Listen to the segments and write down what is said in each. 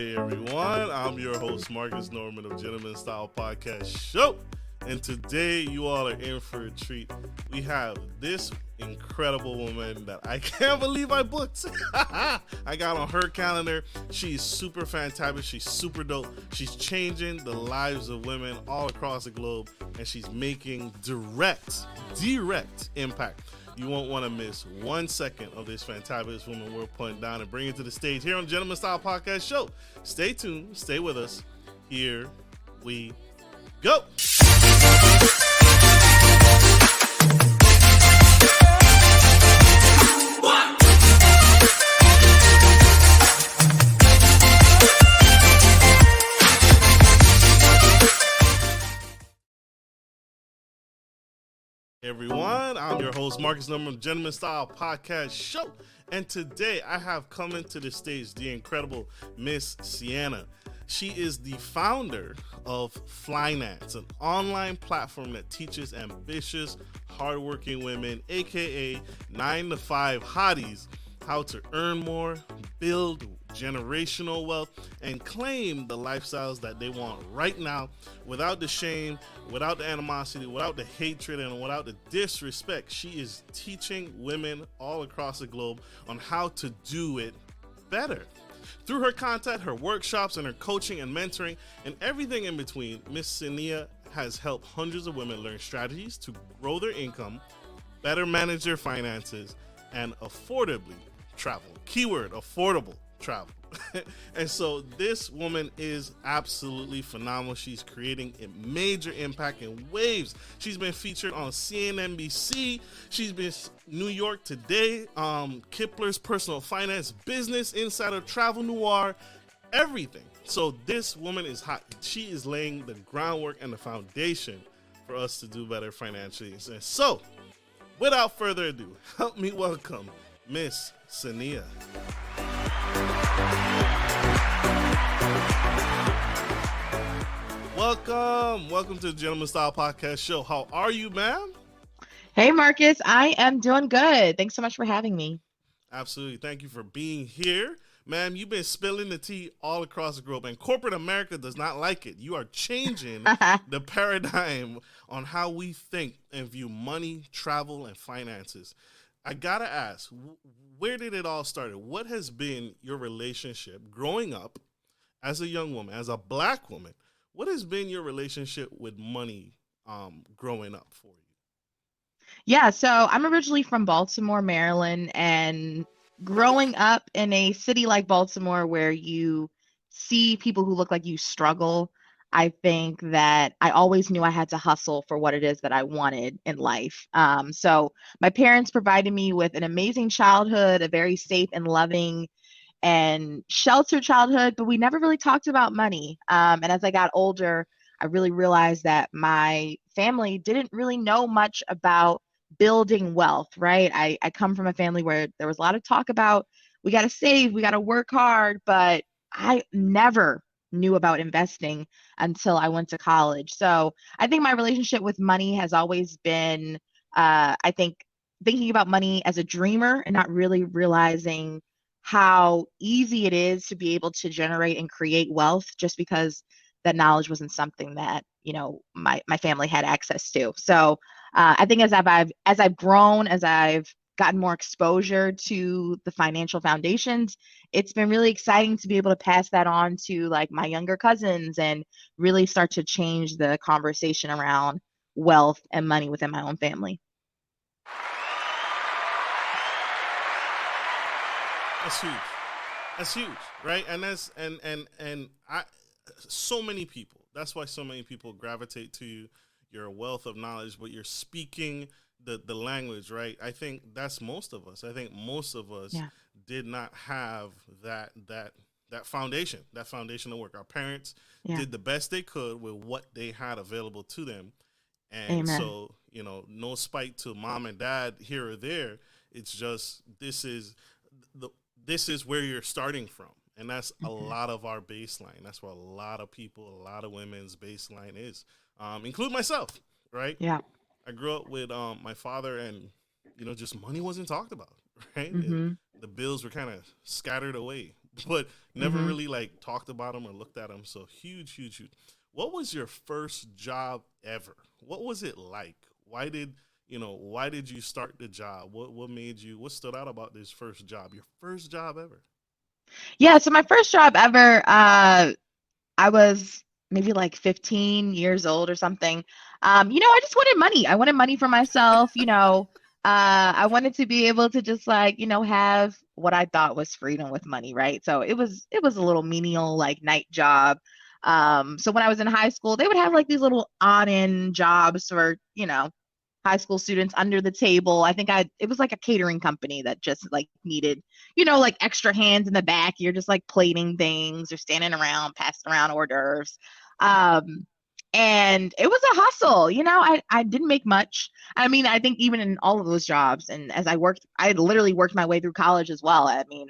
Hey everyone, I'm your host Marcus Norman of Gentleman Style Podcast Show, and today you all are in for a treat. We have this incredible woman that I can't believe I booked. I got on her calendar. She's super fantastic. She's super dope. She's changing the lives of women all across the globe, and she's making direct impact. You won't want to miss 1 second of this fantabulous woman we're putting down and bringing to the stage here on Gentleman Style Podcast Show. Stay tuned. Stay with us. Here we go. Everyone, I'm your host Marcus Norman of Gentleman Style Podcast Show, and today I have coming to the stage the incredible Miss Cinneah. She is the founder of Finance, an online platform that teaches ambitious, hardworking women, aka 9-to-5 hotties, how to earn more, build generational wealth, and claim the lifestyles that they want right now without the shame, without the animosity, without the hatred, and without the disrespect. She is teaching women all across the globe on how to do it better. Through her content, her workshops, and her coaching and mentoring, and everything in between, Miss Cinneah has helped hundreds of women learn strategies to grow their income, better manage their finances, and affordably travel. Keyword, affordable travel. And so this woman is absolutely phenomenal. She's creating a major impact in waves. She's been featured on CNBC. She's been New York Today, Kipler's Personal Finance, Business Insider, Travel Noir, everything. So this woman is hot. She is laying the groundwork and the foundation for us to do better financially. And so, without further ado, help me welcome Miss Cinneah. Welcome to the Gentleman Style Podcast Show. How are you, ma'am? Hey, Marcus. I am doing good. Thanks so much for having me. Absolutely. Thank you for being here. Ma'am, you've been spilling the tea all across the globe, and corporate America does not like it. You are changing the paradigm on how we think and view money, travel, and finances. I gotta ask, where did it all start? What has been your relationship growing up as a young woman, as a black woman? What has been your relationship with money growing up for you? Yeah, so I'm originally from Baltimore, Maryland, and growing up in a city like Baltimore where you see people who look like you struggle, I think that I always knew I had to hustle for what it is that I wanted in life. So my parents provided me with an amazing childhood, a very safe and loving and sheltered childhood, but we never really talked about money. And as I got older, I really realized that my family didn't really know much about building wealth, right? I come from a family where there was a lot of talk about we got to save, we got to work hard, but I never knew about investing until I went to college. So I think my relationship with money has always been, I think, thinking about money as a dreamer and not really realizing how easy it is to be able to generate and create wealth just because that knowledge wasn't something that, my family had access to. So I think as I've grown, as I've gotten more exposure to the financial foundations, it's been really exciting to be able to pass that on to like my younger cousins and really start to change the conversation around wealth and money within my own family. That's huge, right? And that's and I so many people. That's why so many people gravitate to you. You're a wealth of knowledge, but you're speaking the language, right? I think that's most of us. I think most of us did not have that foundation, that foundational work. Our parents did the best they could with what they had available to them. And Amen. so, no spite to mom and dad here or there. It's just this is where you're starting from. And that's a lot of our baseline. That's what a lot of people, a lot of women's baseline is, include myself, right? Yeah. I grew up with my father, and just money wasn't talked about, right? Mm-hmm. The bills were kind of scattered away. but never Hmm. really like talked about them or looked at them. So huge, huge, huge. What was your first job ever? What was it like? Why did why did you start the job? What made you? What stood out about this first job? Your first job ever? Yeah, so my first job ever, I was maybe like 15 years old or something. I just wanted money. I wanted money for myself, I wanted to be able to just like, have what I thought was freedom with money, right? So it was a little menial like night job. So when I was in high school, they would have like these little odd-end jobs for, high school students under the table. I think it was like a catering company that just like needed, like extra hands in the back. You're just like plating things or standing around, passing around hors d'oeuvres. Um, and it was a hustle, I didn't make much. I mean, I think even in all of those jobs, and as I worked, I had literally worked my way through college as well. I mean,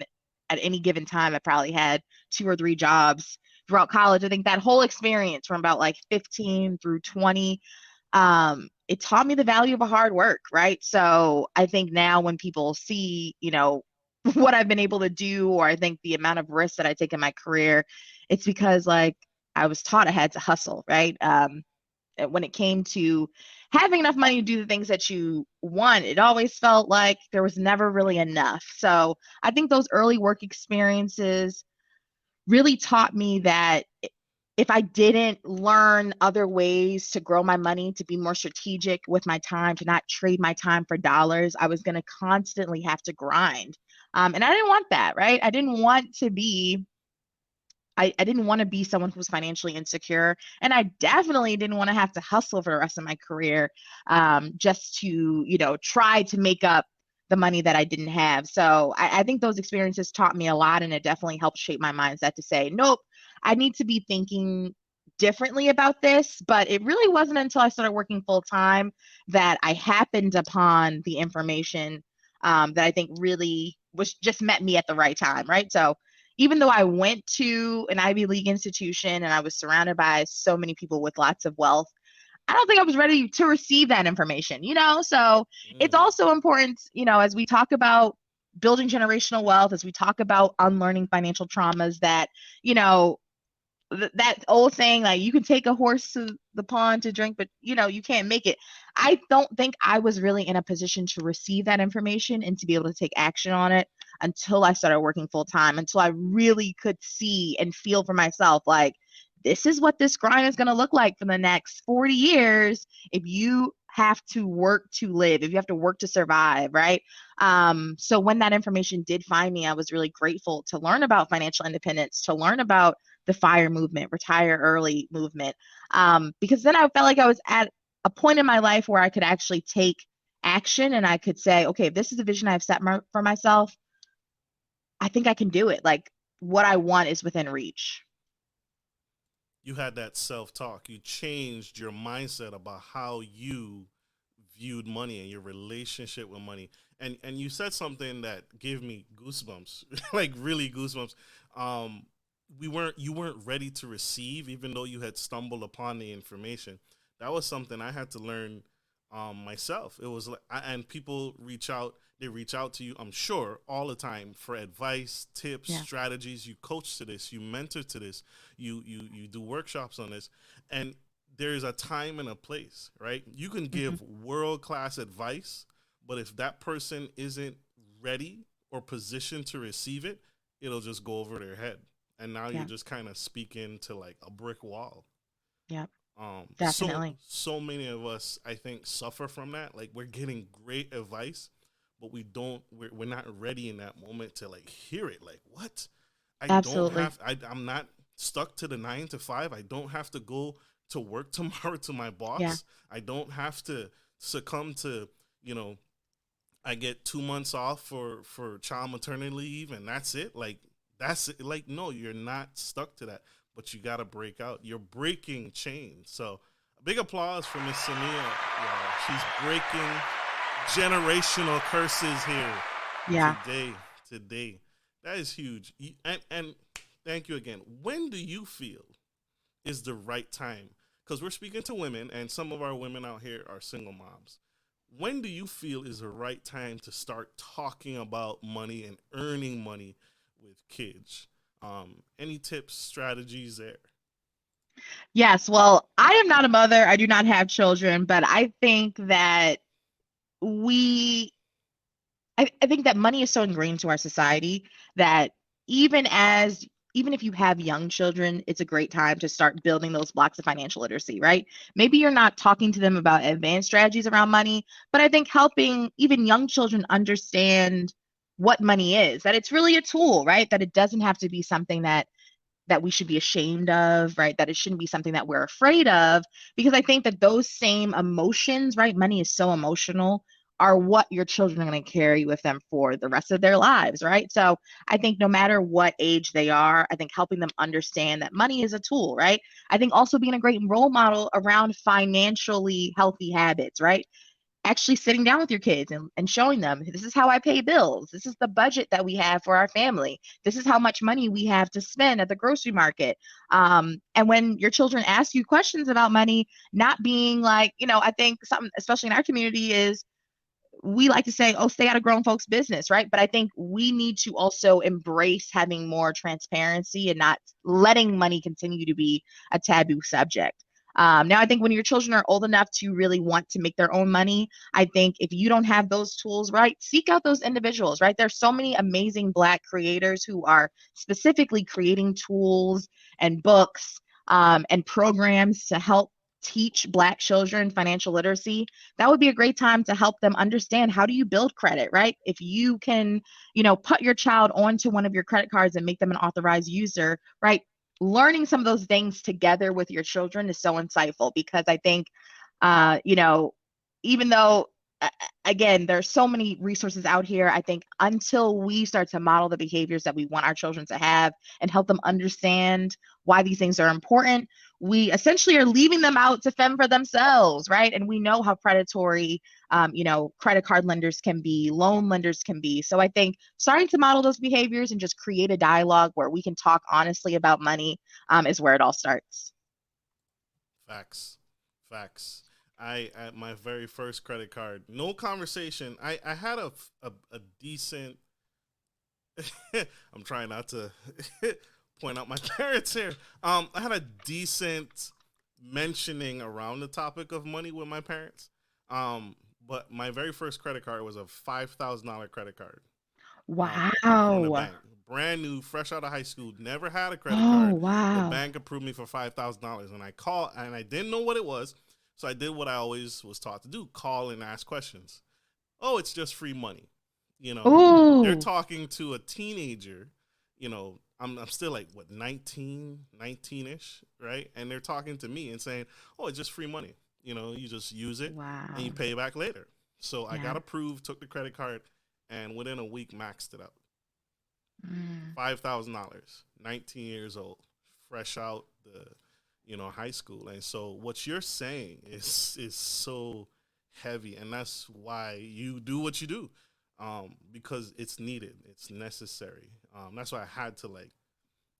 at any given time, I probably had two or three jobs throughout college. I think that whole experience from about like 15 through 20, it taught me the value of a hard work, right? So I think now when people see, what I've been able to do, or I think the amount of risks that I take in my career, it's because like I was taught I had to hustle, right? When it came to having enough money to do the things that you want, it always felt like there was never really enough. So I think those early work experiences really taught me that if I didn't learn other ways to grow my money, to be more strategic with my time, to not trade my time for dollars, I was going to constantly have to grind. And I didn't want that, right? I didn't want to be someone who was financially insecure. And I definitely didn't want to have to hustle for the rest of my career, just to, try to make up the money that I didn't have. So I think those experiences taught me a lot, and it definitely helped shape my mindset to say, nope, I need to be thinking differently about this. But it really wasn't until I started working full time that I happened upon the information, that I think really was just met me at the right time, right? So even though I went to an Ivy League institution and I was surrounded by so many people with lots of wealth, I don't think I was ready to receive that information, So it's Mm. also important, as we talk about building generational wealth, as we talk about unlearning financial traumas, that, you know, that old saying, like, you can take a horse to the pond to drink, but you can't make it. I don't think I was really in a position to receive that information and to be able to take action on it until I started working full time, until I really could see and feel for myself, like, this is what this grind is going to look like for the next 40 years if you have to work to live, if you have to work to survive, right? So when that information did find me, I was really grateful to learn about financial independence, to learn about the FIRE movement, retire early movement, because then I felt like I was at a point in my life where I could actually take action, and I could say, okay, if this is the vision I've set for myself, I think I can do it. Like, what I want is within reach. You had that self talk. You changed your mindset about how you viewed money and your relationship with money. And you said something that gave me goosebumps, like really goosebumps. Um, you weren't ready to receive, even though you had stumbled upon the information. That was something I had to learn myself. It was like, and people reach out. They reach out to you, I'm sure, all the time for advice, tips, Yeah. strategies. You coach to this, you mentor to this, you do workshops on this, and there's a time and a place, right? You can Hmm. give world class advice, but if that person isn't ready or positioned to receive it, it'll just go over their head. And now you're Yeah. just kind of speaking to like a brick wall. Yeah. So Definitely. so many of us, I think, suffer from that. Like we're getting great advice, but we're not ready in that moment to like hear it. Like what? Absolutely. I'm not stuck to the 9 to 5. I don't have to go to work tomorrow to my Yeah. boss. I don't have to succumb to, you know, I get 2 months off for child maternity leave and that's it. Like that's it. Like no, you're not stuck to that, but you got to break out. You're breaking chains. So a big applause for Miss Cinneah. Y'all. She's breaking generational curses here Yeah. today. Today, that is huge. And thank you again. When do you feel is the right time? Because we're speaking to women, and some of our women out here are single moms. When do you feel is the right time to start talking about money and earning money with kids? Any tips, strategies there? Yes, well, I am not a mother. I do not have children, but I think that we I think that money is so ingrained to our society that even as even if you have young children, it's a great time to start building those blocks of financial literacy, right? Maybe you're not talking to them about advanced strategies around money, but I think helping even young children understand what money is, that it's really a tool, right? That it doesn't have to be something that we should be ashamed of, right? That it shouldn't be something that we're afraid of, because I think that those same emotions, right? Money is so emotional, are what your children are going to carry with them for the rest of their lives, right? So I think no matter what age they are, I think helping them understand that money is a tool, right? I think also being a great role model around financially healthy habits, right? Actually sitting down with your kids and showing them this is how I pay bills. This is the budget that we have for our family. This is how much money we have to spend at the grocery market. And when your children ask you questions about money, not being like, I think something, especially in our community, is we like to say, oh, stay out of grown folks' business, right? But I think we need to also embrace having more transparency and not letting money continue to be a taboo subject. Now, I think when your children are old enough to really want to make their own money, I think if you don't have those tools, right, seek out those individuals, right? There's so many amazing Black creators who are specifically creating tools and books and programs to help teach Black children financial literacy. That would be a great time to help them understand how do you build credit, right? If you can, put your child onto one of your credit cards and make them an authorized user, right? Learning some of those things together with your children is so insightful because I think, even though, again, there's so many resources out here, I think until we start to model the behaviors that we want our children to have and help them understand why these things are important, we essentially are leaving them out to fend for themselves, right? And we know how predatory, credit card lenders can be, loan lenders can be. So I think starting to model those behaviors and just create a dialogue where we can talk honestly about money is where it all starts. Facts, facts. I at my very first credit card, no conversation. I had a decent. I'm trying not to point out my parents here. I had a decent mentioning around the topic of money with my parents. But my very first credit card was a $5,000 credit card. From the Wow. bank, brand new, fresh out of high school. Never had a credit Oh, card. The wow. bank approved me for $5,000, and I called, and I didn't know what it was, so I did what I always was taught to do: call and ask questions. Oh, it's just free money. They're Ooh. talking to a teenager. I'm still like what 19 ish, right? And they're talking to me and saying, "Oh, it's just free money. You just use it and you Wow. pay it back later." So I Yeah. got approved, took the credit card, and within a week maxed it out. Mm. $5,000, 19 years old, fresh out the high school. And so what you're saying is so heavy, and that's why you do what you do, because it's needed, it's necessary. That's why I had to, like,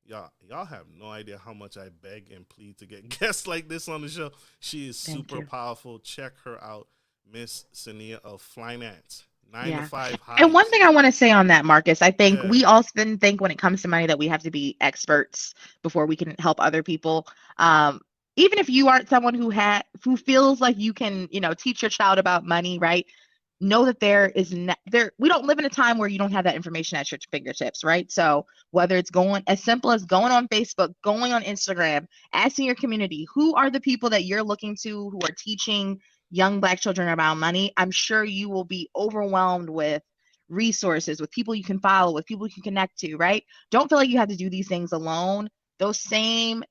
y'all have no idea how much I beg and plead to get guests like this on the show. She is Thank super you. powerful. Check her out, Miss Cinneah of Finance. Nine to Yeah. five And one hotties. thing I want to say on that, Marcus, I think Yeah. we often think when it comes to money that we have to be experts before we can help other people. Um, Even if you aren't someone who feels like you can, teach your child about money, right? Know that there is there we don't live in a time where you don't have that information at your fingertips, right? So whether it's going as simple as going on Facebook, going on Instagram, asking your community who are the people that you're looking to who are teaching young Black children about money, I'm sure you will be overwhelmed with resources, with people you can follow, with people you can connect to, right? Don't feel like you have to do these things alone. Those same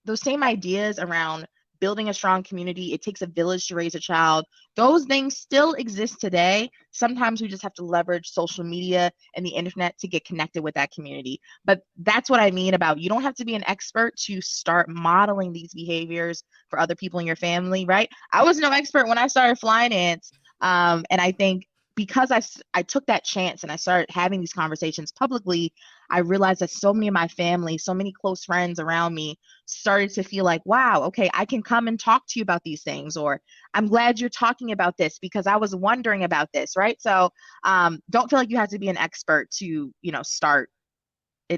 those same ideas around building a strong community, it takes a village to raise a child. Those things still exist today. Sometimes we just have to leverage social media and the internet to get connected with that community. But that's what I mean about you don't have to be an expert to start modeling these behaviors for other people in your family, right? I was no expert when I started flying ants. And I think because I took that chance and I started having these conversations publicly, I realized that so many of my family, so many close friends around me started to feel like, wow, okay, I can come and talk to you about these things, or I'm glad you're talking about this because I was wondering about this, right? So don't feel like you have to be an expert to, start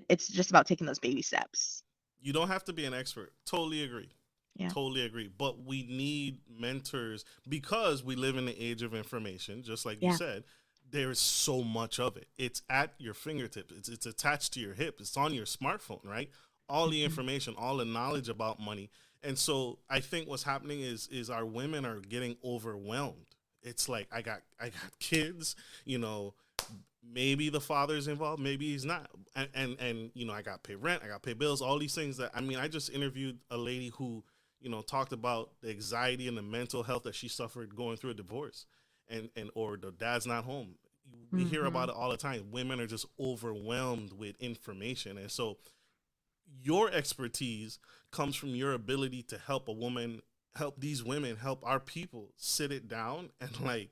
it's just about taking those baby steps. You don't have to be an expert. Totally agree. Yeah. Totally agree. But we need mentors because we live in the age of information, just like you Yeah. said. There is so much of it. It's at your fingertips. It's attached to your hip. It's on your smartphone, right? All the information, all the knowledge about money. And so I think what's happening is our women are getting overwhelmed. It's like I got kids, maybe the father's involved, maybe he's not. And I got to pay rent, I got to pay bills, all these things I just interviewed a lady who, talked about the anxiety and the mental health that she suffered going through a divorce and or the dad's not home. We hear about it all the time. Women are just overwhelmed with information. And so your expertise comes from your ability to help help these women, help our people sit it down and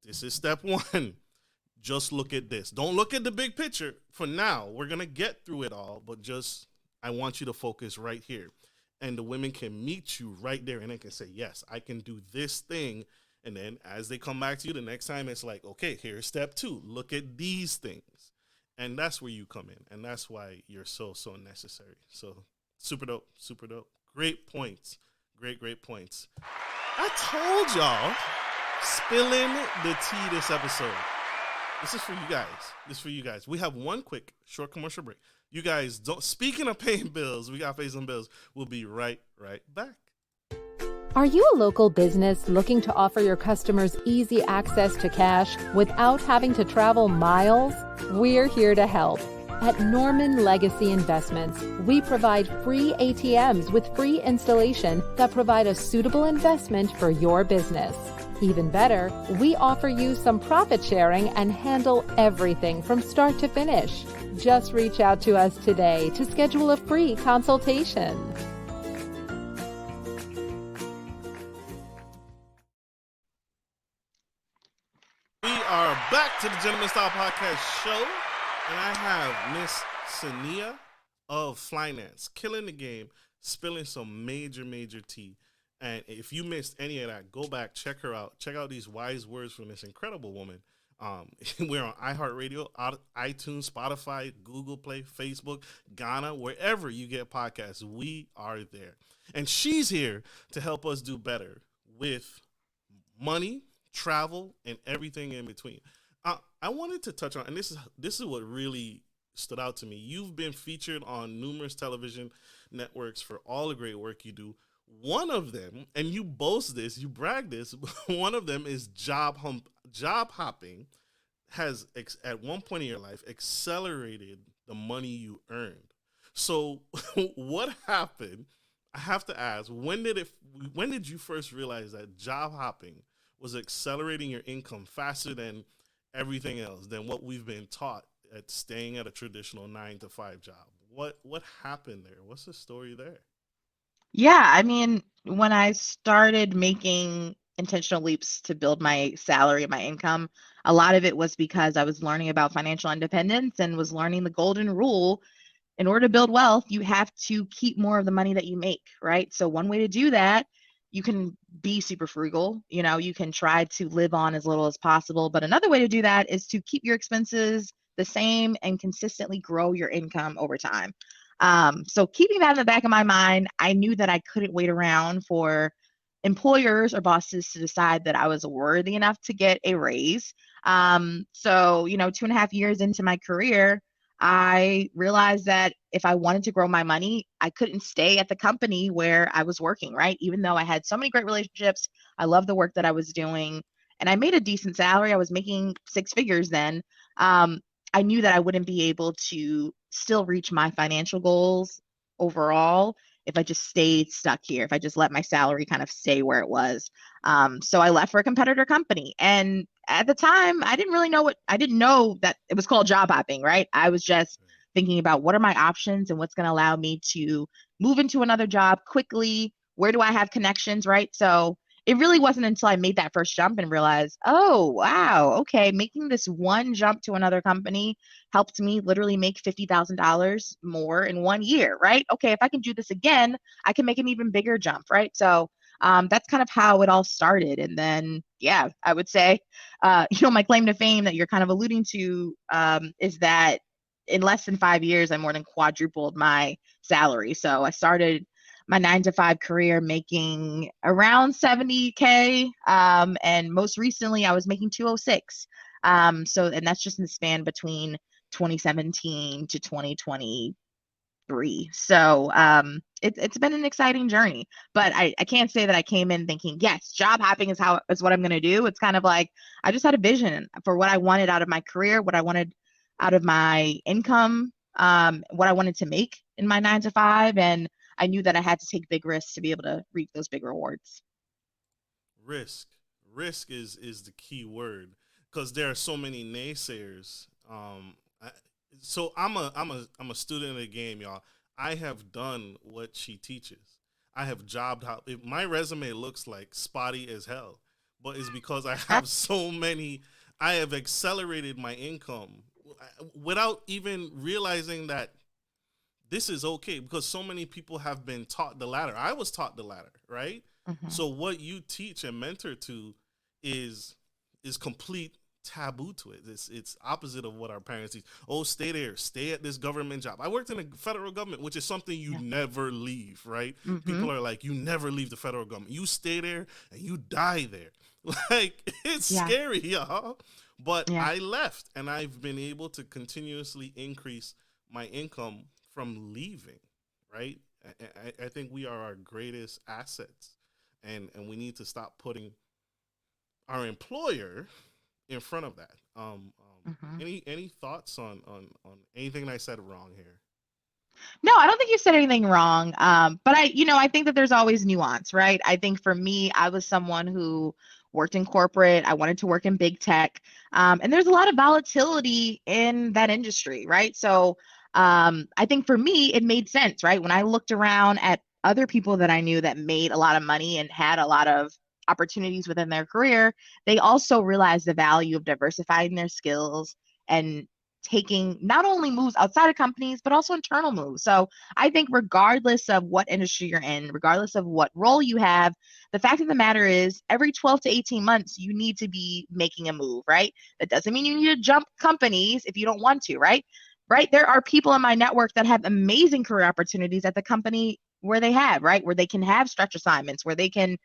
this is step one. Just look at this. Don't look at the big picture for now. We're going to get through it all, but I want you to focus right here. And the women can meet you right there and they can say, yes, I can do this thing. And then as they come back to you the next time, it's like, okay, here's step two. Look at these things. And that's where you come in. And that's why you're so necessary. So super dope, super dope. Great points. Great points. I told y'all, spilling the tea this episode. This is for you guys. We have one quick short commercial break. You guys don't. Speaking of paying bills, we got to pay some bills. We'll be right back. Are you a local business looking to offer your customers easy access to cash without having to travel miles? We're here to help. At Norman Legacy Investments, we provide free ATMs with free installation that provide a suitable investment for your business. Even better, we offer you some profit sharing and handle everything from start to finish. Just reach out to us today to schedule a free consultation. We are back to the Gentleman Style Podcast show, and I have Miss Cinneah of Finance, killing the game, spilling some major tea. And if you missed any of that, go back, check her out. Check out these wise words from this incredible woman. We're on iHeartRadio, iTunes, Spotify, Google Play, Facebook, Ghana, wherever you get podcasts, we are there. And she's here to help us do better with money, travel, and everything in between. I wanted to touch on, and this is what really stood out to me. You've been featured on numerous television networks for all the great work you do. One of them, and you boast this, you brag this, one of them is job hopping has, at one point in your life, accelerated the money you earned. So what happened? I have to ask, when did you first realize that job hopping was accelerating your income faster than everything else, than what we've been taught at staying at a traditional 9-to-5 job? What happened there? What's the story there? Yeah, I mean, when I started making intentional leaps to build my salary and my income, a lot of it was because I was learning about financial independence and was learning the golden rule. In order to build wealth, you have to keep more of the money that you make, right? So one way to do that, you can be super frugal. You can try to live on as little as possible. But another way to do that is to keep your expenses the same and consistently grow your income over time. So keeping that in the back of my mind, I knew that I couldn't wait around for employers or bosses to decide that I was worthy enough to get a raise. So 2.5 years into my career, I realized that if I wanted to grow my money, I couldn't stay at the company where I was working, right? Even though I had so many great relationships, I loved the work that I was doing, and I made a decent salary. I was making six figures then. I knew that I wouldn't be able to still reach my financial goals overall if I just stayed stuck here, if I just let my salary kind of stay where it was. So I left for a competitor company. And at the time, I didn't know that it was called job hopping, right? I was just thinking about what are my options and what's going to allow me to move into another job quickly. Where do I have connections, right? So it really wasn't until I made that first jump and realized, oh, wow, okay, making this one jump to another company helped me literally make $50,000 more in 1 year, right? Okay, if I can do this again, I can make an even bigger jump, right? So that's kind of how it all started. And then, yeah, I would say, my claim to fame that you're kind of alluding to is that in less than 5 years, I more than quadrupled my salary. So I started my 9 to 5 career making around 70K. And most recently I was making 206. And that's just in the span between 2017 to 2023. So it's been an exciting journey, but I can't say that I came in thinking, yes, job hopping is what I'm going to do. It's kind of like I just had a vision for what I wanted out of my career, what I wanted out of my income, what I wanted to make in my 9 to 5. And I knew that I had to take big risks to be able to reap those big rewards. Risk is the key word, because there are so many naysayers. So I'm a student of the game, y'all. I have done what she teaches. I have jobbed hop. My resume looks like spotty as hell, but it's because I have so many. I have accelerated my income without even realizing that this is okay, because so many people have been taught the ladder. I was taught the ladder, right? Mm-hmm. So what you teach and mentor to is complete taboo to it. It's opposite of what our parents teach. Oh, stay there, stay at this government job. I worked in the federal government, which is something you never leave, right? Mm-hmm. People are like, you never leave the federal government. You stay there and you die there. Like, it's scary, y'all. But I left, and I've been able to continuously increase my income from leaving, right? I think we are our greatest assets, and we need to stop putting our employer in front of that. Any thoughts on anything that I said wrong here? No, I don't think you said anything wrong. But I think that there's always nuance, right? I think for me, I was someone who worked in corporate. I wanted to work in big tech. And there's a lot of volatility in that industry, right? So I think for me, it made sense, right? When I looked around at other people that I knew that made a lot of money and had a lot of opportunities within their career, they also realized the value of diversifying their skills and taking not only moves outside of companies, but also internal moves. So I think regardless of what industry you're in, regardless of what role you have, the fact of the matter is every 12 to 18 months, you need to be making a move, right? That doesn't mean you need to jump companies if you don't want to, right? Right. There are people in my network that have amazing career opportunities at the company where they have, right? Where they can have stretch assignments, where they can,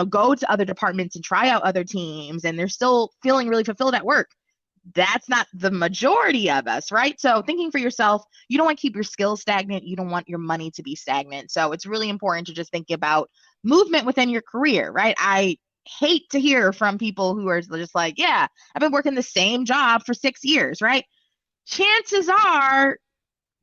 go to other departments and try out other teams, and they're still feeling really fulfilled at work. That's not the majority of us, right? So thinking for yourself, you don't want to keep your skills stagnant. You don't want your money to be stagnant. So it's really important to just think about movement within your career, right? I hate to hear from people who are just like, yeah, I've been working the same job for 6 years, right? Chances are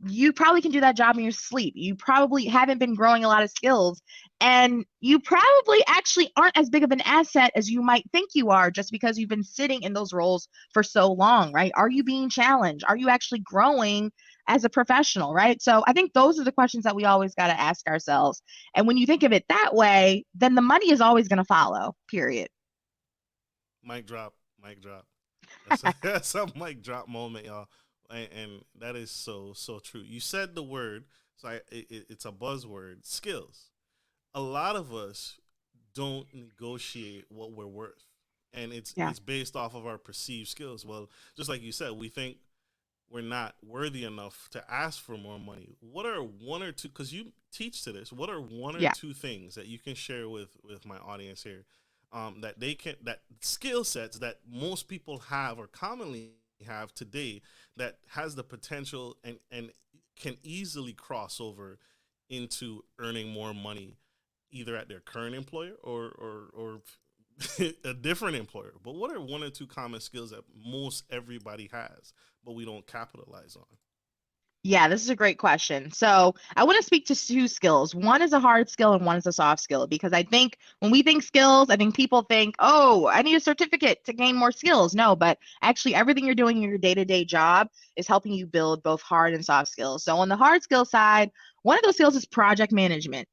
you probably can do that job in your sleep. You probably haven't been growing a lot of skills, and you probably actually aren't as big of an asset as you might think you are just because you've been sitting in those roles for so long, right? Are you being challenged? Are you actually growing as a professional, right? So I think those are the questions that we always got to ask ourselves. And when you think of it that way, then the money is always going to follow, period. Mic drop. That's a mic drop moment, y'all. And that is so true. You said the word, so it's a buzzword, skills. A lot of us don't negotiate what we're worth, and it's based off of our perceived skills. Well, just like you said, we think we're not worthy enough to ask for more money. What are one or two, because you teach to this, what are one or two things that you can share with my audience here, that skill sets that most people have or commonly have today that has the potential and can easily cross over into earning more money either at their current employer or a different employer? But what are one or two common skills that most everybody has but we don't capitalize on? Yeah, this is a great question. So I want to speak to two skills. One is a hard skill and one is a soft skill, because I think when we think skills, I think people think, oh, I need a certificate to gain more skills. No, but actually everything you're doing in your day-to-day job is helping you build both hard and soft skills. So on the hard skill side, one of those skills is project management.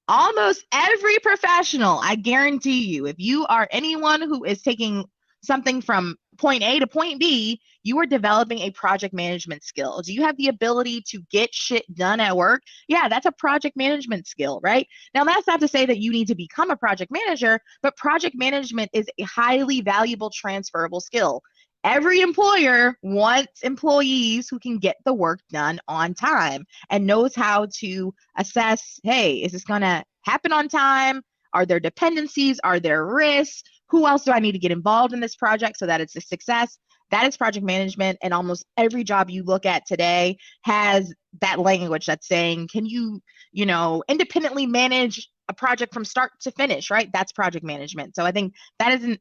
Almost every professional, I guarantee you, if you are anyone who is taking something from point A to point B, you are developing a project management skill. Do you have the ability to get shit done at work? Yeah, that's a project management skill, right? Now, that's not to say that you need to become a project manager, but project management is a highly valuable transferable skill. Every employer wants employees who can get the work done on time and knows how to assess, hey, is this going to happen on time? Are there dependencies? Are there risks? Who else do I need to get involved in this project so that it's a success? That is project management. And almost every job you look at today has that language that's saying, can you, independently manage a project from start to finish, right? That's project management. So I think that is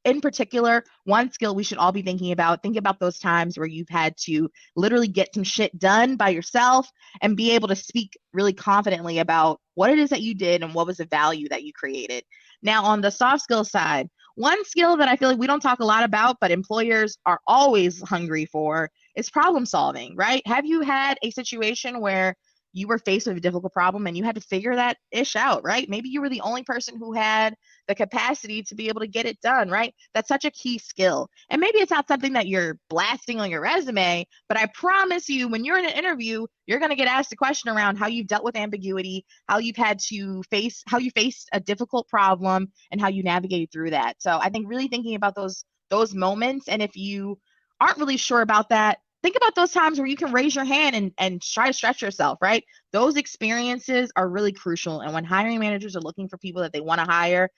in particular one skill we should all be thinking about. Think about those times where you've had to literally get some shit done by yourself and be able to speak really confidently about what it is that you did and what was the value that you created. Now, on the soft skill side, one skill that I feel like we don't talk a lot about, but employers are always hungry for is problem solving, right? Have you had a situation where you were faced with a difficult problem and you had to figure that ish out, right? Maybe you were the only person who had the capacity to be able to get it done, right? That's such a key skill. And maybe it's not something that you're blasting on your resume, but I promise you, when you're in an interview, you're going to get asked a question around how you've dealt with ambiguity, how you faced a difficult problem, and how you navigated through that. So I think really thinking about those moments, and if you aren't really sure about that, think about those times where you can raise your hand and try to stretch yourself, right? Those experiences are really crucial. And when hiring managers are looking for people that they want to hire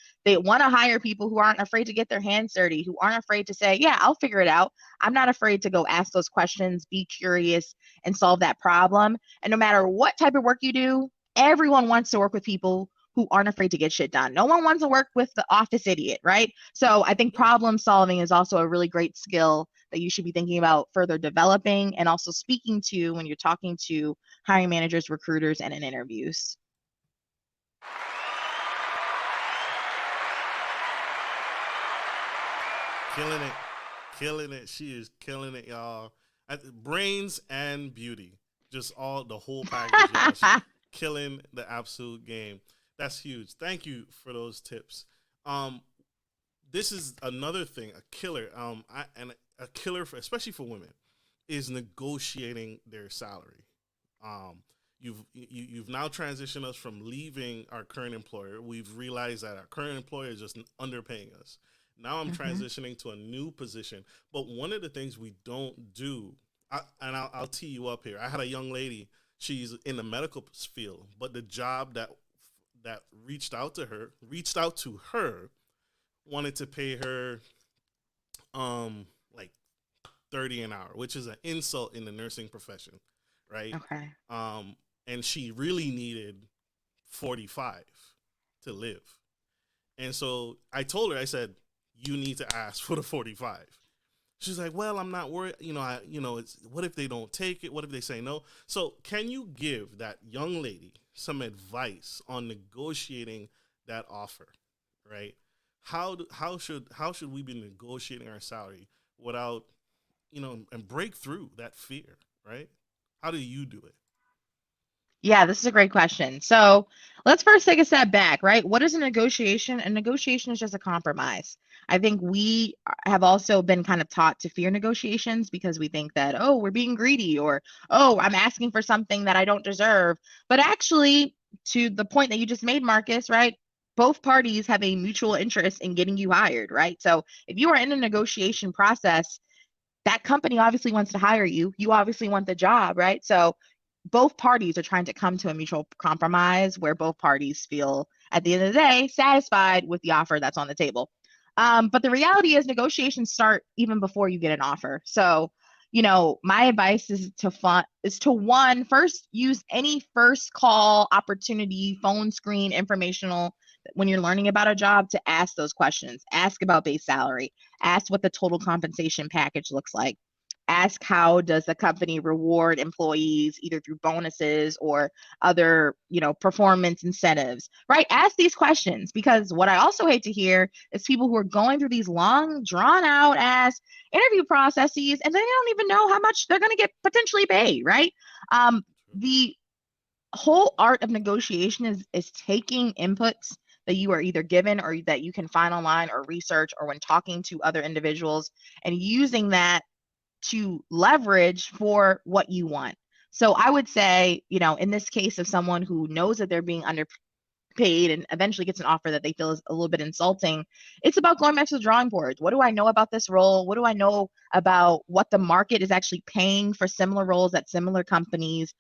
people who aren't afraid to get their hands dirty, who aren't afraid to say, yeah, I'll figure it out. I'm not afraid to go ask those questions, be curious, and solve that problem. And no matter what type of work you do, everyone wants to work with people who aren't afraid to get shit done. No one wants to work with the office idiot, right? So I think problem solving is also a really great skill that you should be thinking about further developing and also speaking to when you're talking to hiring managers, recruiters, and in interviews. Killing it. She is killing it, y'all. Brains and beauty, just all the whole package. Y'all. Killing the absolute game. That's huge. Thank you for those tips. This is another thing, a killer. A killer, especially for women, is negotiating their salary. You've now transitioned us from leaving our current employer. We've realized that our current employer is just underpaying us. Now I'm transitioning to a new position. But one of the things we don't do, I'll tee you up here. I had a young lady. She's in the medical field, but the job that reached out to her, wanted to pay her like $30 an hour, which is an insult in the nursing profession, right? Okay. And she really needed 45 to live. And so I told her, I said, you need to ask for the 45. She's like, well, I'm not worried. It's what if they don't take it? What if they say no? So can you give that young lady some advice on negotiating that offer, right? How should we be negotiating our salary without, and break through that fear, right? How do you do it? Yeah, this is a great question. So let's first take a step back, right? What is a negotiation? A negotiation is just a compromise. I think we have also been kind of taught to fear negotiations because we think that, oh, we're being greedy, or, oh, I'm asking for something that I don't deserve. But actually, to the point that you just made, Marcus, right? Both parties have a mutual interest in getting you hired, right? So if you are in a negotiation process, that company obviously wants to hire you. You obviously want the job, right? So both parties are trying to come to a mutual compromise where both parties feel, at the end of the day, satisfied with the offer that's on the table. But the reality is negotiations start even before you get an offer. So, my advice is to first use any first call opportunity, phone screen, informational, when you're learning about a job, to ask those questions. Ask about base salary. Ask what the total compensation package looks like. Ask how does the company reward employees, either through bonuses or other, performance incentives, right? Ask these questions, because what I also hate to hear is people who are going through these long, drawn out ass interview processes and they don't even know how much they're going to get potentially paid, right? The whole art of negotiation is taking inputs that you are either given or that you can find online or research or when talking to other individuals, and using that to leverage for what you want. So I would say, in this case of someone who knows that they're being paid and eventually gets an offer that they feel is a little bit insulting, it's about going back to the drawing board. What do I know about this role? What do I know about what the market is actually paying for similar roles at similar companies?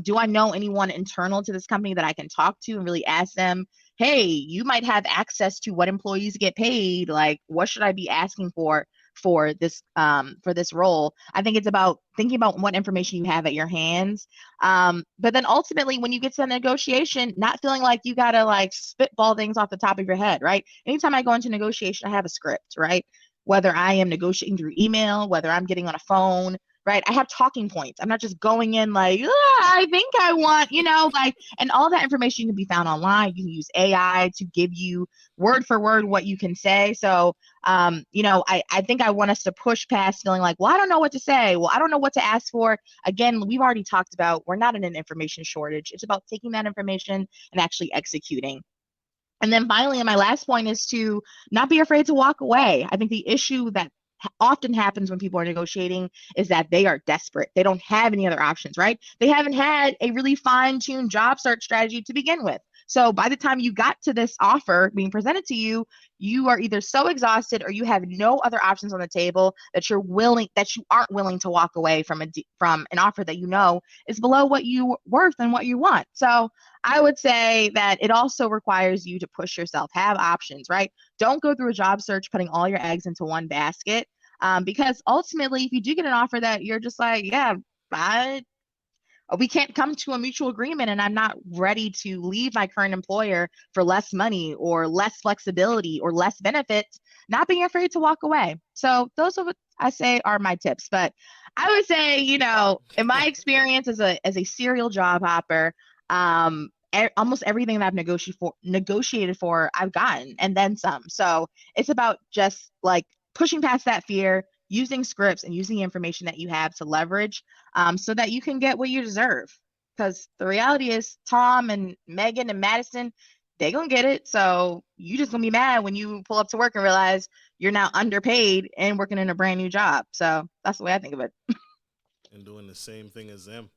Do I know anyone internal to this company that I can talk to and really ask them, hey, you might have access to what employees get paid. Like, what should I be asking for this role? I think it's about thinking about what information you have at your hands. But then ultimately, when you get to the negotiation, not feeling like you gotta like spitball things off the top of your head, right? Anytime I go into negotiation, I have a script, right? Whether I am negotiating through email, whether I'm getting on a phone, right? I have talking points. I'm not just going in like, I think I want, like, and all that information can be found online. You can use AI to give you word for word what you can say. So, I think I want us to push past feeling like, well, I don't know what to say. Well, I don't know what to ask for. Again, we've already talked about, we're not in an information shortage. It's about taking that information and actually executing. And then finally, and my last point is to not be afraid to walk away. I think the issue that often happens when people are negotiating is that they are desperate. They don't have any other options, right? They haven't had a really fine-tuned job search strategy to begin with. So by the time you got to this offer being presented to you, you are either so exhausted or you have no other options on the table that you aren't willing to walk away from an offer that is below what you worth and what you want. So I would say that it also requires you to push yourself, have options, right? Don't go through a job search putting all your eggs into one basket. Because ultimately, if you do get an offer that you're just like, yeah, we can't come to a mutual agreement and I'm not ready to leave my current employer for less money or less flexibility or less benefits, not being afraid to walk away. So those are what I say are my tips. But I would say, in my experience as a serial job hopper, almost everything that I've negotiated for, I've gotten, and then some. So it's about just like pushing past that fear, using scripts and using the information that you have to leverage, so that you can get what you deserve. Because the reality is Tom and Megan and Madison, they gonna get it. So you just gonna be mad when you pull up to work and realize you're now underpaid and working in a brand new job. So that's the way I think of it. And doing the same thing as them.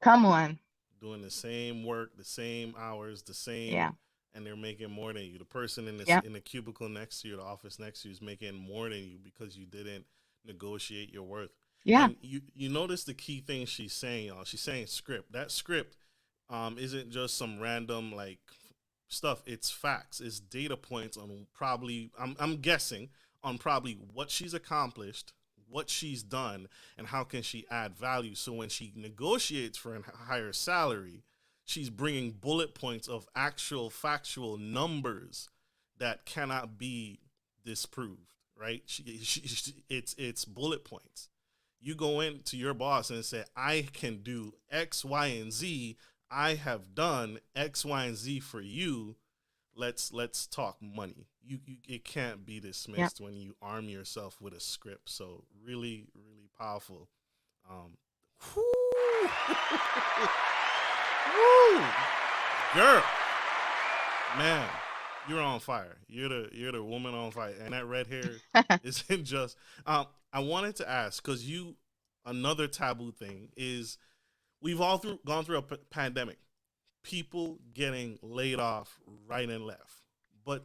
Come on. Doing the same work, the same hours, the same, Yeah. and they're making more than you. The person in the cubicle next to you, the office next to you, is making more than you because you didn't negotiate your worth. Yeah. And you notice the key thing she's saying, y'all. She's saying script. That script isn't just some random like stuff. It's facts. It's data points on probably, I'm guessing, on probably what she's accomplished, what she's done, and how can she add value. So when she negotiates for a higher salary, she's bringing bullet points of actual factual numbers that cannot be disproved, right? It's bullet points. You go into your boss and say, I can do X, Y, and Z. I have done X, Y, and Z for you. Let's talk money. It can't be dismissed when you arm yourself with a script. So really, really powerful. Woo, girl, man, you're on fire. You're the woman on fire, and that red hair isn't just. I wanted to ask because another taboo thing is we've all gone through a pandemic. People getting laid off right and left. But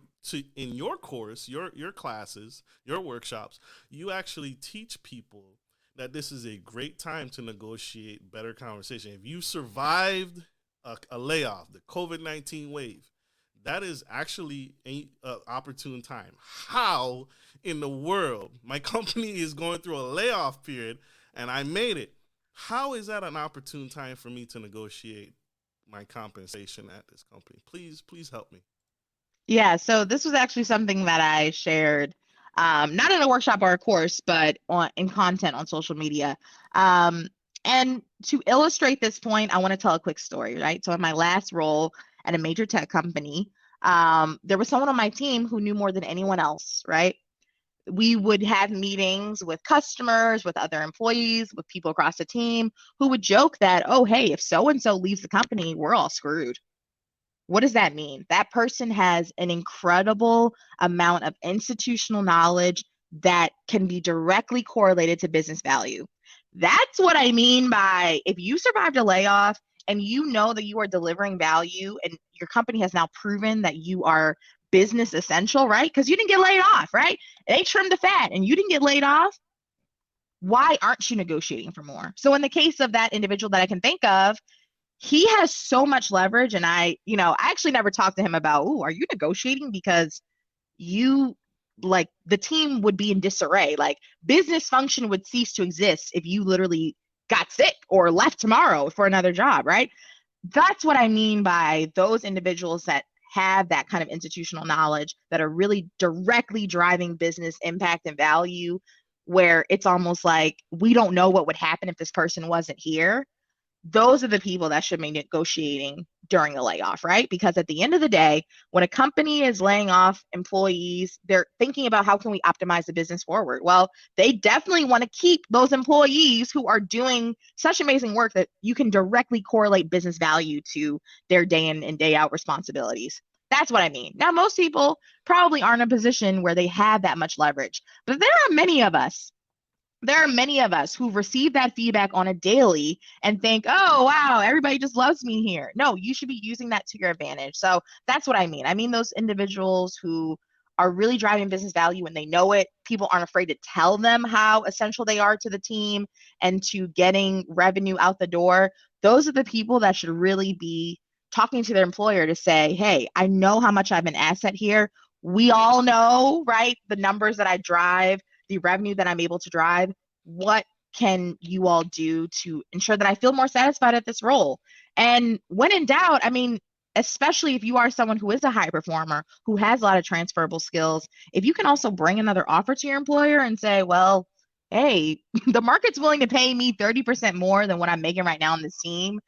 in your course, your classes, your workshops, you actually teach people that this is a great time to negotiate better conversation. If you survived a layoff, the COVID-19 wave, that is actually an opportune time. How in the world my company is going through a layoff period and I made it? How is that an opportune time for me to negotiate my compensation at this company? Please help me. Yeah, so this was actually something that I shared, not in a workshop or a course, but in content on social media. And to illustrate this point, I want to tell a quick story, right? So in my last role at a major tech company, there was someone on my team who knew more than anyone else, right? We would have meetings with customers, with other employees, with people across the team who would joke that, oh, hey, if so-and-so leaves the company, we're all screwed. What does that mean? That person has an incredible amount of institutional knowledge that can be directly correlated to business value. That's what I mean by if you survived a layoff and you know that you are delivering value and your company has now proven that you are business essential, right? Because you didn't get laid off, right? They trimmed the fat and you didn't get laid off. Why aren't you negotiating for more? So in the case of that individual that I can think of, he has so much leverage. And I actually never talked to him about, oh, are you negotiating? Because you like the team would be in disarray. Like business function would cease to exist if you literally got sick or left tomorrow for another job, right? That's what I mean by those individuals that have that kind of institutional knowledge that are really directly driving business impact and value, where it's almost like we don't know what would happen if this person wasn't here. Those are the people that should be negotiating during a layoff, right? Because at the end of the day, when a company is laying off employees, they're thinking about how can we optimize the business forward. Well, they definitely want to keep those employees who are doing such amazing work that you can directly correlate business value to their day in and day out responsibilities. That's what I mean. Now, most people probably aren't in a position where they have that much leverage, but there are many of us who receive that feedback on a daily and think, oh, wow, everybody just loves me here. No, you should be using that to your advantage. So that's what I mean. I mean, those individuals who are really driving business value and they know it. People aren't afraid to tell them how essential they are to the team and to getting revenue out the door. Those are the people that should really be talking to their employer to say, hey, I know how much I'm an asset here. We all know, right, the numbers that I drive, the revenue that I'm able to drive. What can you all do to ensure that I feel more satisfied at this role? And when in doubt, I mean, especially if you are someone who is a high performer, who has a lot of transferable skills, if you can also bring another offer to your employer and say, well, hey, the market's willing to pay me 30% more than what I'm making right now on this team,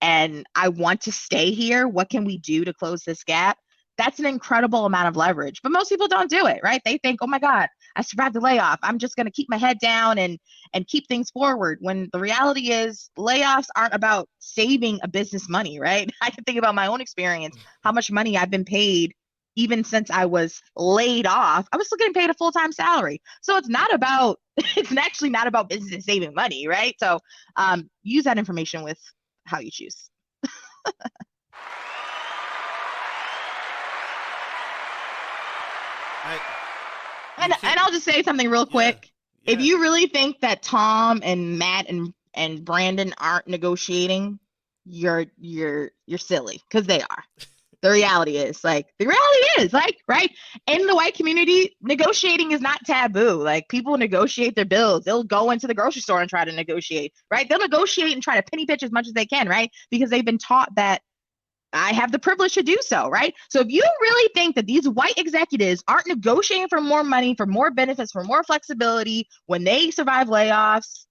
and I want to stay here. What can we do to close this gap? That's an incredible amount of leverage, but most people don't do it, right? They think, oh my God, I survived the layoff. I'm just going to keep my head down and keep things forward. When the reality is layoffs aren't about saving a business money, right? I can think about my own experience, how much money I've been paid even since I was laid off. I was still getting paid a full-time salary. So it's actually not about business saving money, right? So use that information with how you choose. And I'll just say something real quick. Yeah. If you really think that Tom and Matt and Brandon aren't negotiating, you're silly, because they are. The reality is, right? In the white community, negotiating is not taboo. Like, people negotiate their bills. They'll go into the grocery store and try to negotiate, right? They'll negotiate and try to penny pinch as much as they can, right? Because they've been taught that I have the privilege to do so, right? So if you really think that these white executives aren't negotiating for more money, for more benefits, for more flexibility when they survive layoffs,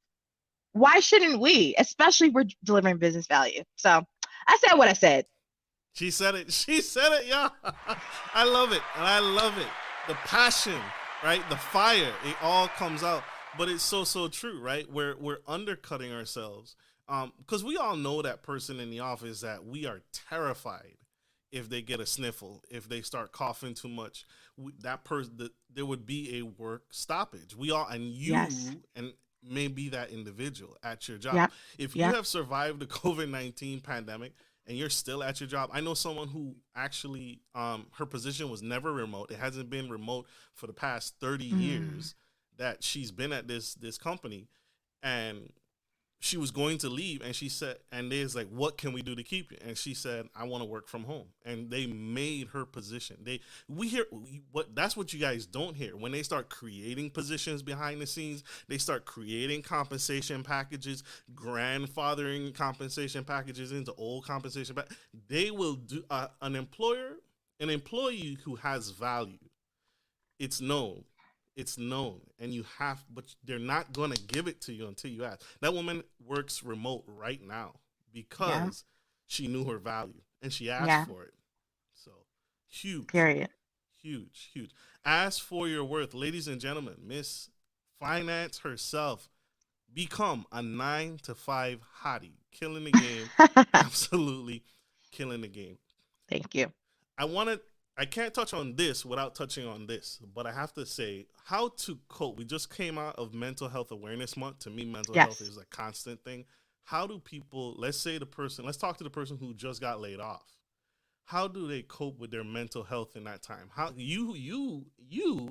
why shouldn't we? Especially if we're delivering business value. So I said what I said. She said it, yeah. I love it. And I love it. The passion, right? The fire, it all comes out. But it's so true, right? We're undercutting ourselves. Because we all know that person in the office that we are terrified if they get a sniffle, if they start coughing too much. There would be a work stoppage. We all, and you, yes, and maybe that individual at your job. Yep. If you have survived the COVID-19 pandemic and you're still at your job, I know someone who actually, her position was never remote. It hasn't been remote for the past 30 years that she's been at this company, and she was going to leave, and she said, and they was like, what can we do to keep you? And she said, I want to work from home. And they made her position. That's what you guys don't hear. When they start creating positions behind the scenes, they start creating compensation packages, grandfathering compensation packages into old compensation. But they will do an employee who has value. It's known, but they're not going to give it to you until you ask. That woman works remote right now because she knew her value and she asked for it. So huge. Period. Huge. Ask for your worth. Ladies and gentlemen, Miss Finance herself, become a 9-to-5 hottie. Killing the game. Absolutely killing the game. Thank you. I can't touch on this without touching on this, but I have to say, how to cope. We just came out of Mental Health Awareness Month. To me, mental health is a constant thing. how do people, let's talk to the person who just got laid off. How do they cope with their mental health in that time? How you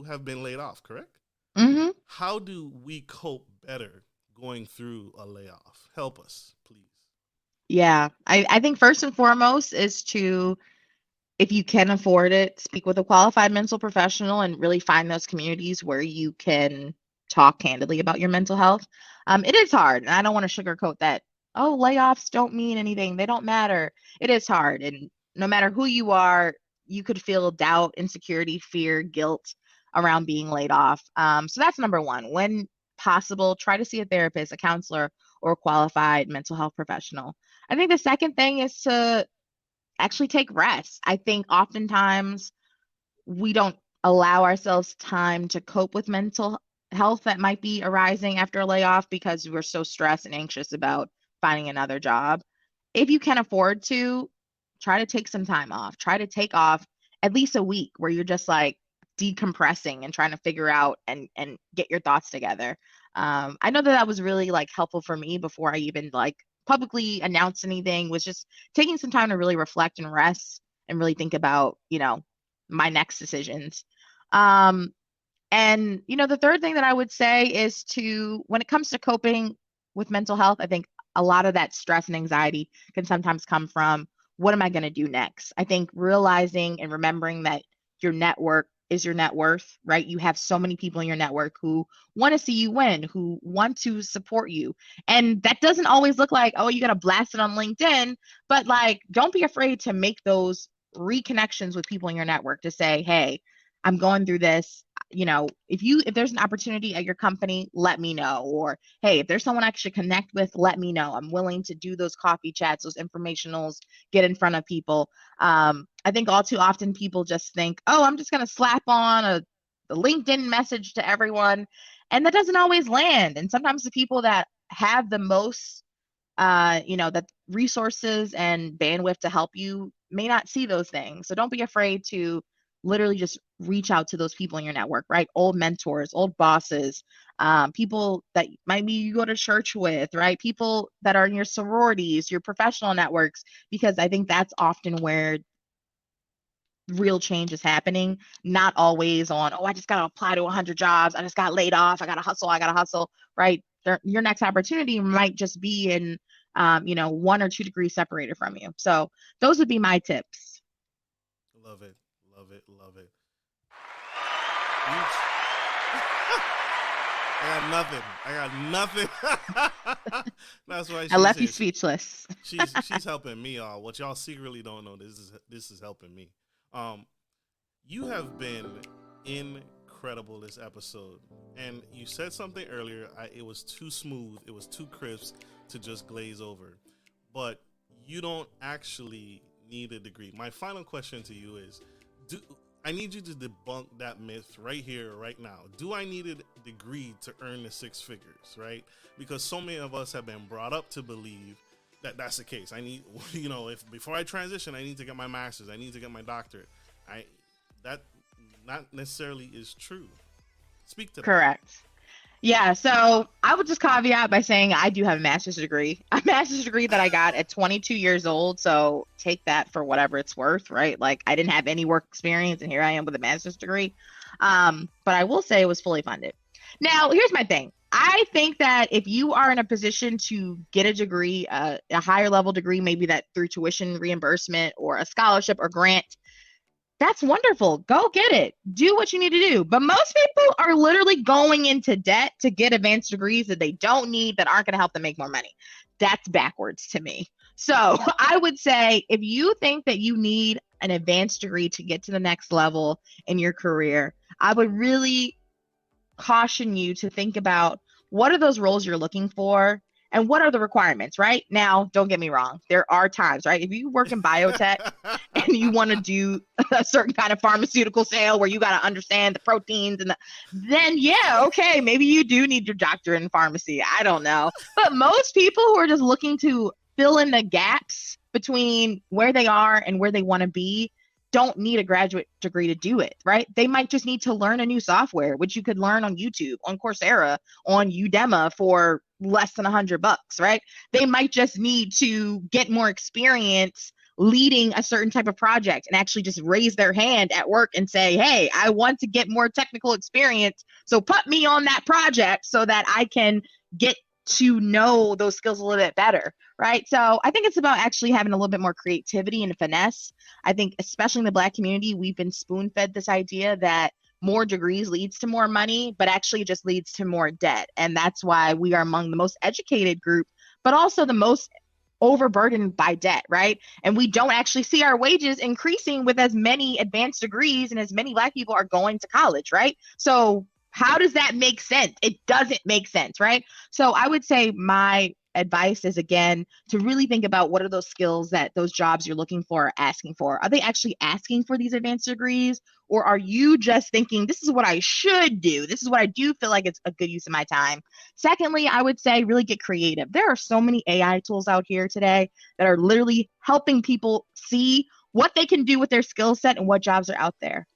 have been laid off, correct? Mm-hmm. How do we cope better going through a layoff? Help us, please. Yeah, I think first and foremost is to, if you can afford it, speak with a qualified mental professional and really find those communities where you can talk candidly about your mental health. It is hard, and I don't want to sugarcoat that. Oh, layoffs don't mean anything. They don't matter. It is hard, and no matter who you are, you could feel doubt, insecurity, fear, guilt around being laid off. So that's number one. When possible, try to see a therapist, a counselor, or a qualified mental health professional. I think the second thing is to actually take rest. I think oftentimes we don't allow ourselves time to cope with mental health that might be arising after a layoff because we're so stressed and anxious about finding another job. If you can afford to, try to take some time off. Try to take off at least a week where you're just like decompressing and trying to figure out and get your thoughts together. I know that that was really like helpful for me before I even like publicly announced anything, was just taking some time to really reflect and rest and really think about, my next decisions. Um, and, the third thing that I would say is to, when it comes to coping with mental health, I think a lot of that stress and anxiety can sometimes come from, what am I going to do next? I think realizing and remembering that your network is your net worth, right? You have so many people in your network who want to see you win, who want to support you. And that doesn't always look like, oh, you got to blast it on LinkedIn, but like, don't be afraid to make those reconnections with people in your network to say, hey, I'm going through this. If there's an opportunity at your company, let me know. Or, hey, if there's someone I should connect with, let me know. I'm willing to do those coffee chats, those informationals, get in front of people. I think all too often people just think, oh, I'm just going to slap on a LinkedIn message to everyone. And that doesn't always land. And sometimes the people that have the most, that resources and bandwidth to help you may not see those things. So don't be afraid to literally just reach out to those people in your network, right? Old mentors, old bosses, people that maybe you go to church with, right? People that are in your sororities, your professional networks, because I think that's often where real change is happening, not always on, oh, I just got to apply to 100 jobs. I just got laid off. I got to hustle, right? Your next opportunity might just be in, 1 or 2 degrees separated from you. So those would be my tips. Love it. I got nothing. That's why I left you speechless. she's helping me. What y'all secretly don't know, this is helping me. You have been incredible this episode, and you said something earlier. It was too smooth. It was too crisp to just glaze over. But you don't actually need a degree. My final question to you is, I need you to debunk that myth right here, right now. Do I need a degree to earn the 6 figures, right? Because so many of us have been brought up to believe that that's the case. I need, if before I transition, I need to get my master's. I need to get my doctorate. That not necessarily is true. Speak to that. Correct. Yeah, so I would just caveat by saying I do have a master's degree that I got at 22 years old. So take that for whatever it's worth, right? Like, I didn't have any work experience, and here I am with a master's degree. But I will say it was fully funded. Now, here's my thing. I think that if you are in a position to get a degree, a higher level degree, maybe that through tuition reimbursement or a scholarship or grant, that's wonderful. Go get it. Do what you need to do. But most people are literally going into debt to get advanced degrees that they don't need, that aren't going to help them make more money. That's backwards to me. So I would say if you think that you need an advanced degree to get to the next level in your career, I would really caution you to think about, what are those roles you're looking for? And what are the requirements, right? Now, don't get me wrong. There are times, right? If you work in biotech and you want to do a certain kind of pharmaceutical sale where you got to understand the proteins then yeah, okay, maybe you do need your doctorate in pharmacy. I don't know. But most people who are just looking to fill in the gaps between where they are and where they want to be don't need a graduate degree to do it, right? They might just need to learn a new software, which you could learn on YouTube, on Coursera, on Udemy for less than $100, right? They might just need to get more experience leading a certain type of project and actually just raise their hand at work and say, hey, I want to get more technical experience. So put me on that project so that I can get to know those skills a little bit better, right? So I think it's about actually having a little bit more creativity and finesse. I think, especially in the Black community, we've been spoon-fed this idea that more degrees leads to more money, but actually just leads to more debt. And that's why we are among the most educated group, but also the most overburdened by debt, right? And we don't actually see our wages increasing with as many advanced degrees and as many Black people are going to college, right? So how does that make sense? It doesn't make sense, right? So I would say my advice is, again, to really think about what are those skills that those jobs you're looking for are asking for. Are they actually asking for these advanced degrees? Or are you just thinking, this is what I should do? This is what I do feel like it's a good use of my time. Secondly, I would say really get creative. There are so many AI tools out here today that are literally helping people see what they can do with their skill set and what jobs are out there.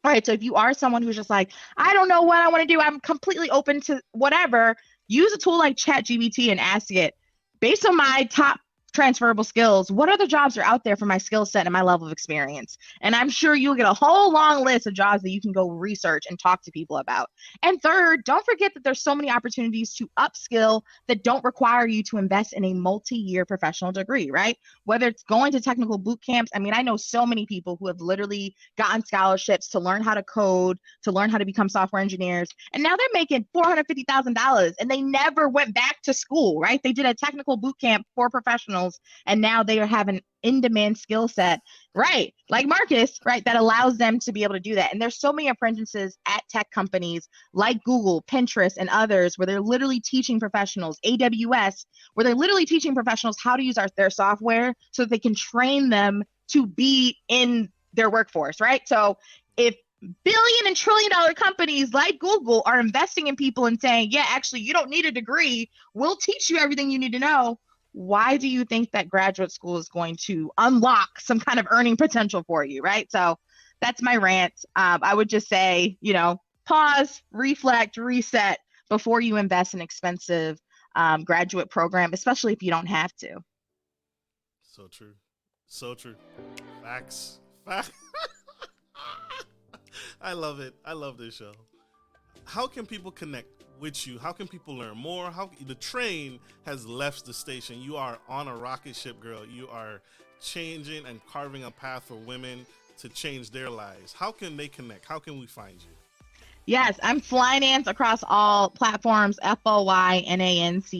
All right, so if you are someone who's just like, I don't know what I want to do, I'm completely open to whatever, use a tool like ChatGPT and ask it, based on my top transferable skills, what other jobs are out there for my skill set and my level of experience? And I'm sure you'll get a whole long list of jobs that you can go research and talk to people about. And third, don't forget that there's so many opportunities to upskill that don't require you to invest in a multi-year professional degree, right? Whether it's going to technical boot camps. I mean, I know so many people who have literally gotten scholarships to learn how to code, to learn how to become software engineers. And now they're making $450,000 and they never went back to school, right? They did a technical boot camp for professionals and now they are having in-demand skill set, right? Like Marcus, right? That allows them to be able to do that. And there's so many apprentices at tech companies like Google, Pinterest, and others where they're literally teaching professionals, AWS, where they're literally teaching professionals how to use their software so that they can train them to be in their workforce, right? So if billion and trillion dollar companies like Google are investing in people and saying, yeah, actually, you don't need a degree, we'll teach you everything you need to know, why do you think that graduate school is going to unlock some kind of earning potential for you, right? So that's my rant. I would just say, pause, reflect, reset before you invest in expensive graduate program, especially if you don't have to. So true. So true. Facts. I love it. I love this show. How can people connect with you? How can people learn more? How the train has left the station. You are on a rocket ship, girl. You are changing and carving a path for women to change their lives. How can they connect? How can we find you? Yes, I'm Flynance across all platforms, FOYNANCED.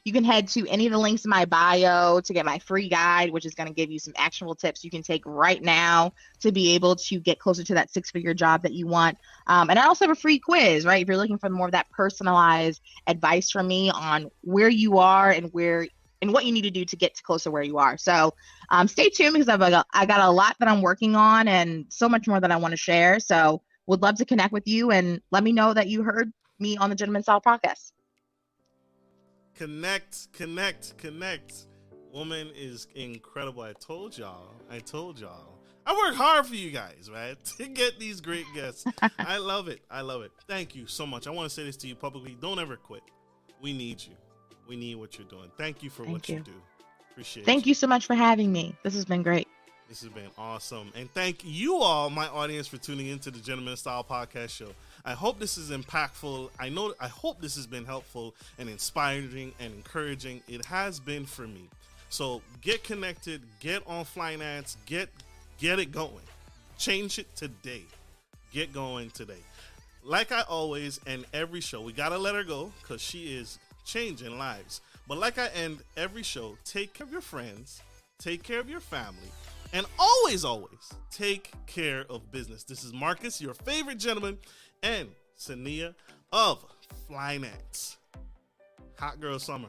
You can head to any of the links in my bio to get my free guide, which is going to give you some actionable tips you can take right now to be able to get closer to that six-figure job that you want. And I also have a free quiz, right? If you're looking for more of that personalized advice from me on where you are and what you need to do to get closer where you are. So stay tuned because I got a lot that I'm working on and so much more that I want to share. So would love to connect with you and let me know that you heard me on the Gentleman Style podcast. Connect. Woman is incredible. I told y'all. I work hard for you guys, right? To get these great guests. I love it. Thank you so much. I want to say this to you publicly. Don't ever quit. We need you. We need what you're doing. Thank you for what you do. Appreciate it. Thank you so much for having me. This has been great. This has been awesome. And thank you all, my audience, for tuning into the Gentleman Style Podcast Show. I hope this is impactful. I hope this has been helpful and inspiring and encouraging. It has been for me. So get connected, get on Flynance, get it going. Change it today. Get going today. Like I always end every show, we got to let her go because she is changing lives. But like I end every show, take care of your friends, take care of your family, and always take care of business. This is Marcus, your favorite gentleman, and Cinneah of Flynance. Hot girl summer.